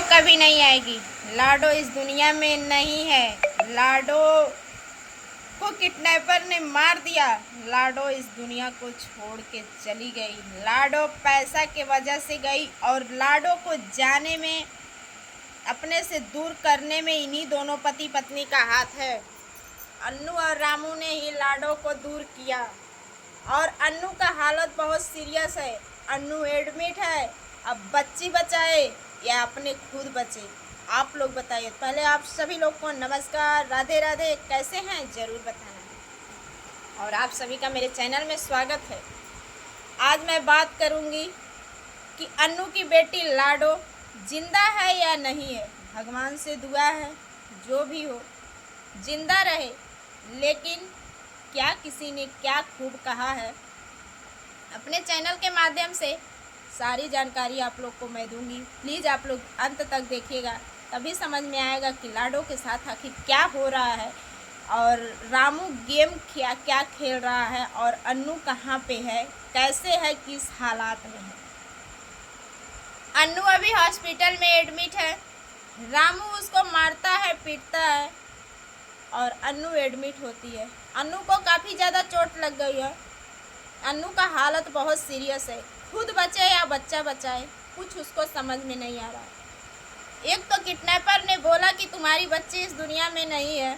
कभी नहीं आएगी। लाडो इस दुनिया में नहीं है। लाडो को किडनैपर ने मार दिया। लाडो इस दुनिया को छोड़ के चली गई। लाडो पैसा के वजह से गई और लाडो को जाने में, अपने से दूर करने में इन्हीं दोनों पति पत्नी का हाथ है। अन्नू और रामू ने ही लाडो को दूर किया और अन्नू का हालत बहुत सीरियस है। अन्नू एडमिट है। अब बच्ची बचाए या अपने खुद बचे, आप लोग बताइए। पहले आप सभी लोग को नमस्कार, राधे राधे। कैसे हैं ज़रूर बताना और आप सभी का मेरे चैनल में स्वागत है। आज मैं बात करूंगी कि अन्नू की बेटी लाडो जिंदा है या नहीं है। भगवान से दुआ है जो भी हो जिंदा रहे, लेकिन क्या किसी ने क्या खूब कहा है, अपने चैनल के माध्यम से सारी जानकारी आप लोग को मैं दूंगी। प्लीज़ आप लोग अंत तक देखिएगा, तभी समझ में आएगा कि लाडो के साथ आखिर क्या हो रहा है और रामू गेम क्या खेल रहा है और अन्नू कहाँ पे है, कैसे है, किस हालात में है। अन्नू अभी हॉस्पिटल में एडमिट है। रामू उसको मारता है, पीटता है और अन्नू एडमिट होती है। अन्नू को काफ़ी ज़्यादा चोट लग गई है। अन्नू का हालत बहुत सीरियस है। खुद बचे या बच्चा बचाए, कुछ उसको समझ में नहीं आ रहा है। एक तो किडनैपर ने बोला कि तुम्हारी बच्ची इस दुनिया में नहीं है।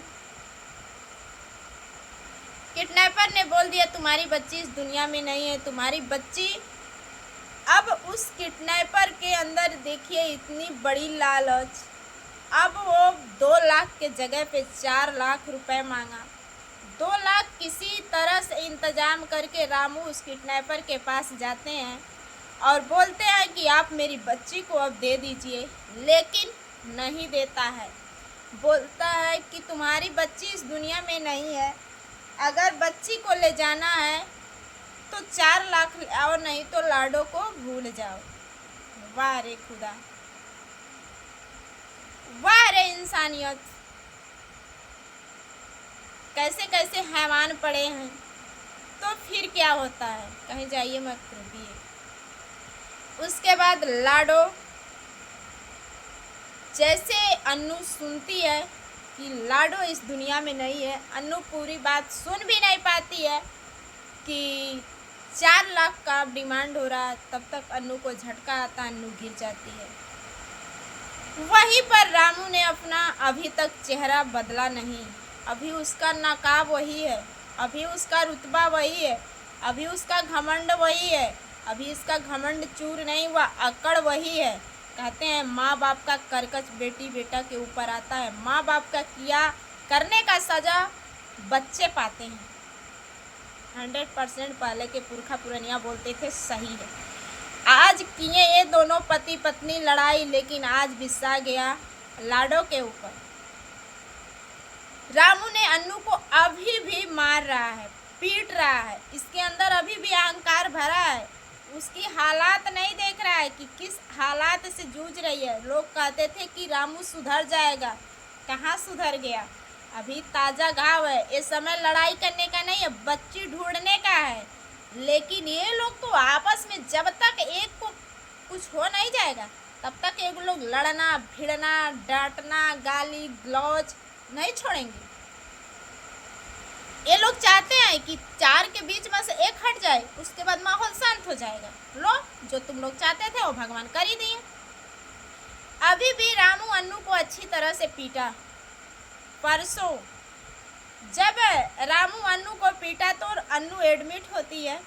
किडनैपर ने बोल दिया तुम्हारी बच्ची इस दुनिया में नहीं है, तुम्हारी बच्ची। अब उस किडनैपर के अंदर देखिए इतनी बड़ी लालच। अब वो 2 लाख के जगह पे 4 लाख रुपए मांगा। 2 लाख किसी तरह से इंतजाम करके रामू उस किडनैपर के पास जाते हैं और बोलते हैं कि आप मेरी बच्ची को अब दे दीजिए, लेकिन नहीं देता है। बोलता है कि तुम्हारी बच्ची इस दुनिया में नहीं है, अगर बच्ची को ले जाना है तो 4 लाख और नहीं तो लाडो को भूल जाओ। वाह रे खुदा, वाह रे इंसानियत, कैसे कैसे हैवान पड़े हैं। तो फिर क्या होता है, कहीं जाइए मत रुकिए। उसके बाद लाडो, जैसे अन्नू सुनती है कि लाडो इस दुनिया में नहीं है, अन्नू पूरी बात सुन भी नहीं पाती है कि 4 लाख का डिमांड हो रहा है। तब तक अन्नू को झटका आता, अन्नू गिर जाती है। वहीं पर रामू ने अपना अभी तक चेहरा बदला नहीं। अभी उसका नकाब वही है, अभी उसका रुतबा वही है, अभी उसका घमंड वही है, अभी इसका घमंड चूर नहीं हुआ, अकड़ वही है। कहते हैं माँ बाप का करकच बेटी बेटा के ऊपर आता है। माँ बाप का किया करने का सजा बच्चे पाते हैं। 100% पहले के पुरखा पुरनिया बोलते थे, सही है। आज किए ये दोनों पति पत्नी लड़ाई, लेकिन आज बिस्सा गया लाडो के ऊपर। रामू ने अन्नू को अभी भी मार रहा है, पीट रहा है। इसके अंदर अभी भी अहंकार भरा है। उसकी हालात नहीं देख रहा है कि किस हालात से जूझ रही है। लोग कहते थे कि रामू सुधर जाएगा, कहाँ सुधर गया। अभी ताज़ा घाव है। ये समय लड़ाई करने का नहीं है, बच्ची ढूंढने का है। लेकिन ये लोग तो आपस में जब तक एक को कुछ हो नहीं जाएगा तब तक एक लोग लड़ना भिड़ना डांटना गाली गलौज नहीं छोड़ेंगे। ये लोग चाहते हैं कि 4 के बीच में से एक हट जाए, उसके बाद माहौल शांत हो जाएगा। लो, जो तुम लोग चाहते थे वो भगवान कर ही दिए। अभी भी रामू अन्नू को अच्छी तरह से पीटा। परसों जब रामू अन्नू को पीटा तो अन्नू एडमिट होती है,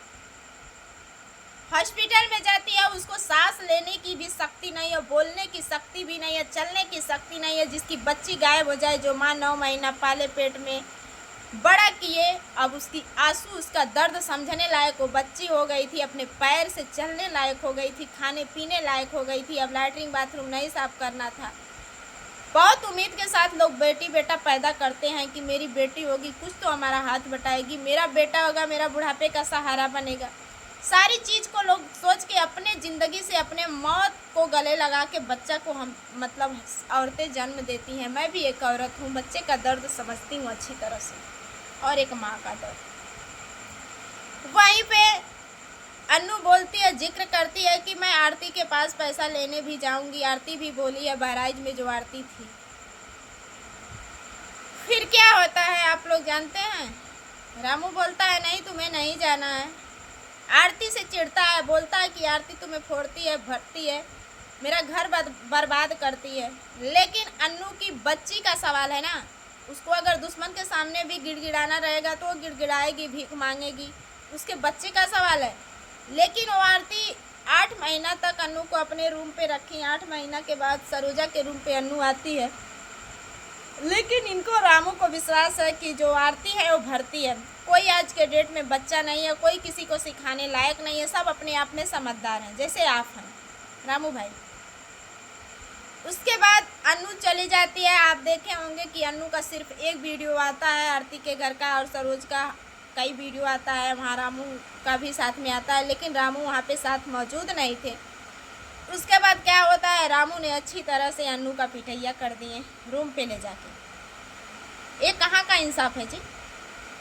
हॉस्पिटल में जाती है। उसको सांस लेने की भी शक्ति नहीं है, बोलने की शक्ति भी नहीं है, चलने की शक्ति नहीं है। जिसकी बच्ची गायब हो जाए, जो माँ 9 महीना पाले पेट में बड़ा किए, अब उसकी आंसू, उसका दर्द समझने लायक वो बच्ची हो गई थी। अपने पैर से चलने लायक हो गई थी, खाने पीने लायक हो गई थी। अब लैट्रिन बाथरूम नहीं साफ करना था। बहुत उम्मीद के साथ लोग बेटी बेटा पैदा करते हैं कि मेरी बेटी होगी, कुछ तो हमारा हाथ बटाएगी, मेरा बेटा होगा, मेरा बुढ़ापे का सहारा बनेगा। सारी चीज़ को लोग सोच के अपने ज़िंदगी से अपने मौत को गले लगा के बच्चा को हम औरतें जन्म देती हैं। मैं भी एक औरत हूँ, बच्चे का दर्द समझती हूँ अच्छी तरह से, और एक माँ का दर्द। वहीं पे अन्नू बोलती है, जिक्र करती है कि मैं आरती के पास पैसा लेने भी जाऊंगी। आरती भी बोली है बहराइच में जो आरती थी। फिर क्या होता है आप लोग जानते हैं। रामू बोलता है नहीं तुम्हें नहीं जाना है। आरती से चिढ़ता है, बोलता है कि आरती तुम्हें फोड़ती है, भरती है, मेरा घर बर्बाद करती है। लेकिन अन्नू की बच्ची का सवाल है ना, उसको अगर दुश्मन के सामने भी गिड़गिड़ाना रहेगा तो वो गिड़गिड़ाएगी, भीख मांगेगी, उसके बच्चे का सवाल है। लेकिन वो आरती 8 महीना तक अन्नू को अपने रूम पे रखी। 8 महीना के बाद सरोजा के रूम पे अन्नू आती है। लेकिन इनको रामू को विश्वास है कि जो आरती है वो भरती है। कोई आज के डेट में बच्चा नहीं है, कोई किसी को सिखाने लायक नहीं है, सब अपने आप में समझदार हैं, जैसे आप हैं रामू भाई। उसके बाद अन्नू चली जाती है। आप देखे होंगे कि अन्नू का सिर्फ एक वीडियो आता है आरती के घर का, और सरोज का कई वीडियो आता है, वहाँ रामू का भी साथ में आता है, लेकिन रामू वहाँ पे साथ मौजूद नहीं थे। उसके बाद क्या होता है, रामू ने अच्छी तरह से अन्नू का पिटैया कर दिए रूम पे ले जाके। ये कहाँ का इंसाफ है जी।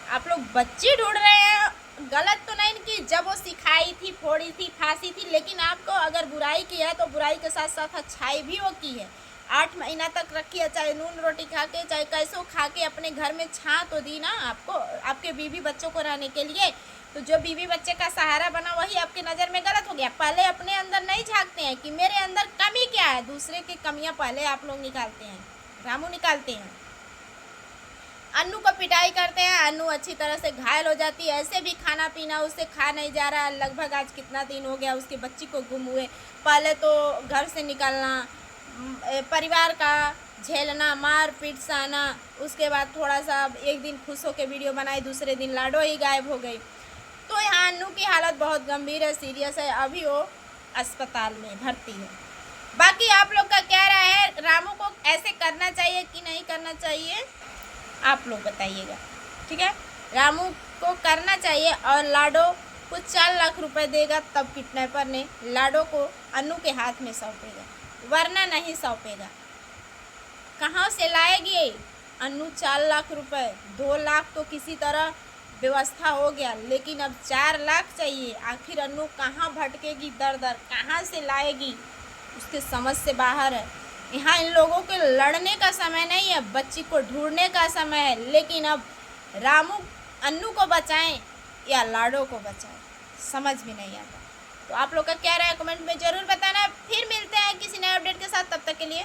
आप लोग बच्ची ढूंढ रहे हैं, गलत तो नहीं कि जब वो सिखाई थी, फोड़ी थी, फांसी थी, लेकिन आपको अगर बुराई की है तो बुराई के साथ साथ अच्छाई भी वो की है। 8 महीना तक रखी है, चाहे नून रोटी खा के, चाहे कैसो खा के, अपने घर में छां तो दी ना आपको, आपके बीवी बच्चों को रहने के लिए। तो जो बीवी बच्चे का सहारा बना वही आपकी नज़र में गलत हो गया। पहले अपने अंदर नहीं झांकते हैं कि मेरे अंदर कमी क्या है, दूसरे की कमियां पहले आप लोग निकालते हैं, रामू निकालते हैं। अन्नू को पिटाई करते हैं, अन्नू अच्छी तरह से घायल हो जाती है। ऐसे भी खाना पीना उससे खा नहीं जा रहा। लगभग आज कितना दिन हो गया उसकी बच्ची को गुम हुए। पहले तो घर से निकलना, परिवार का झेलना, मार पीट सहना, उसके बाद थोड़ा सा एक दिन खुश होकर वीडियो बनाई, दूसरे दिन लाडो ही गायब हो गई। तो यहाँ अन्नू की हालत बहुत गंभीर है, सीरियस है, अभी वो अस्पताल में भर्ती है। बाकी आप लोग का क्या राय है, रामू को ऐसे करना चाहिए कि नहीं करना चाहिए, आप लोग बताइएगा, ठीक है। रामू को करना चाहिए, और लाडो को 4 लाख रुपए देगा तब किडनैपर ने लाडो को अन्नू के हाथ में सौंपेगा, वरना नहीं सौंपेगा। कहाँ से लाएगी अन्नू 4 लाख रुपए? 2 लाख तो किसी तरह व्यवस्था हो गया, लेकिन अब 4 लाख चाहिए। आखिर अन्नू कहाँ भटकेगी, दर दर कहाँ से लाएगी, उसके समझ से बाहर है। यहाँ इन लोगों के लड़ने का समय नहीं है, बच्ची को ढूंढने का समय है। लेकिन अब रामू अन्नू को बचाएं या लाडो को बचाएं, समझ में नहीं आता। तो आप लोग का क्या राय है कमेंट में ज़रूर बताना। फिर मिलते हैं किसी नए अपडेट के साथ, तब तक के लिए